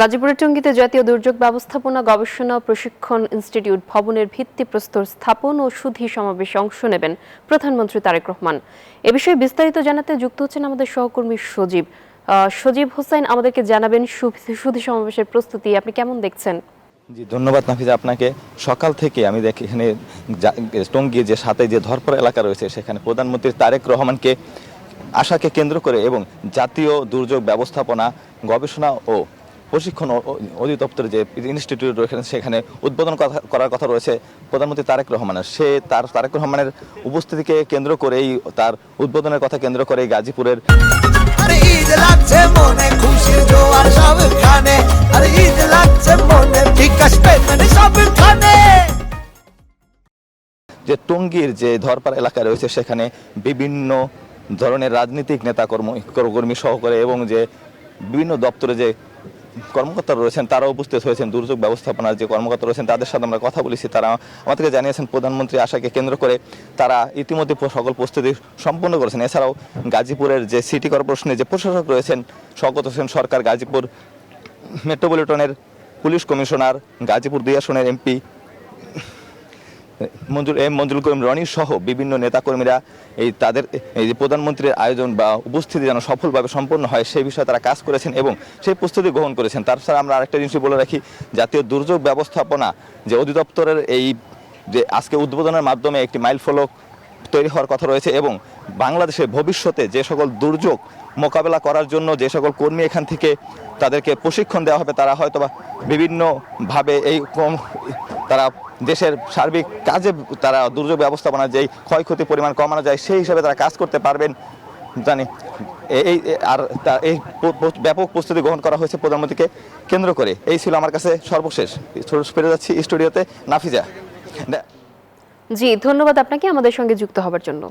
গাজীপুরের টঙ্গীতে জাতীয় দুর্যোগ ব্যবস্থাপনা গবেষণা ও প্রশিক্ষণ ইনস্টিটিউট ভবনের ভিত্তিপ্রস্তর স্থাপন ও সুধী সমাবেশে অংশ নেবেন প্রধানমন্ত্রী তারেক রহমান। এ বিষয়ে বিস্তারিত জানাতে যুক্ত হচ্ছেন আমাদের সহকর্মী সজীব হোসেন। আমাদেরকে জানাবেন সুধী সমাবেশের প্রস্তুতি আপনি কেমন দেখছেন? জি, ধন্যবাদ নাফিজা আপনাকে। সকাল থেকে আমি দেখি এখানে টঙ্গী যে সাথে যে ধরপড়া এলাকা রয়েছে সেখানে প্রধানমন্ত্রী তারেক রহমানকে আশাকে কেন্দ্র করে এবং জাতীয় দুর্যোগ ব্যবস্থাপনা গবেষণা ও প্রশিক্ষণ অধিদপ্তরের যে ইনস্টিটিউট রয়েছে সেখানে উদ্বোধন করার কথা রয়েছে প্রধানমন্ত্রী তারেক রহমানের। তারেক রহমানের উপস্থিতিকে কেন্দ্র করেই তার উদ্বোধনের কথা কেন্দ্র করে গাজীপুরের যে টঙ্গীর যে ধরপাড়া এলাকা রয়েছে সেখানে বিভিন্ন ধরনের রাজনৈতিক নেতা কর্মী সহকারে এবং যে বিভিন্ন দপ্তরে যে কর্মকর্তা রয়েছেন তারা উপস্থিত হয়েছেন। দুর্যোগ ব্যবস্থাপনার যে কর্মকর্তা রয়েছেন তাদের সাথে আমরা কথা বলেছি। তারা আমাদেরকে জানিয়েছেন প্রধানমন্ত্রী আশাকে কেন্দ্র করে তারা ইতিমধ্যে সকল প্রস্তুতি সম্পন্ন করেছেন। এছাড়াও গাজীপুরের যে সিটি কর্পোরেশনের যে প্রশাসক রয়েছেন শওকত হোসেন সরকার, গাজীপুর মেট্রোপলিটনের পুলিশ কমিশনার, গাজীপুর 2 আসনের এমপি মঞ্জুর করিম রনি সহ বিভিন্ন নেতাকর্মীরা তাদের যে প্রধানমন্ত্রীর আয়োজন বা উপস্থিতি যেন সফলভাবে সম্পন্ন হয় সেই বিষয়ে তারা কাজ করেছেন এবং সেই প্রস্তুতি গ্রহণ করেছেন। তাছাড়া আমরা আরেকটা জিনিস বলে রাখি, জাতীয় দুর্যোগ ব্যবস্থাপনা যে অধিদপ্তরের এই যে আজকে উদ্বোধনের মাধ্যমে একটি মাইলফলক তৈরি হওয়ার কথা রয়েছে এবং বাংলাদেশের ভবিষ্যতে যে সকল দুর্যোগ মোকাবেলা করার জন্য যে সকল কর্মী এখান থেকে তাদেরকে প্রশিক্ষণ দেওয়া হবে তারা হয়তোবা বিভিন্নভাবে তারা দেশের সার্বিক কাজে তারা দুর্যোগ ব্যবস্থাপনা যেই ক্ষয়ক্ষতির পরিমাণ কমানো যায় সেই হিসাবে তারা কাজ করতে পারবেন জানি। এই ব্যাপক প্রস্তুতি গ্রহণ করা হয়েছে প্রধানমন্ত্রীকে কেন্দ্র করে। এই ছিল আমার কাছে সর্বশেষ। ফিরে যাচ্ছি স্টুডিওতে নাফিজা। জি, ধন্যবাদ আপনাকে আমাদের সঙ্গে যুক্ত হবার জন্য।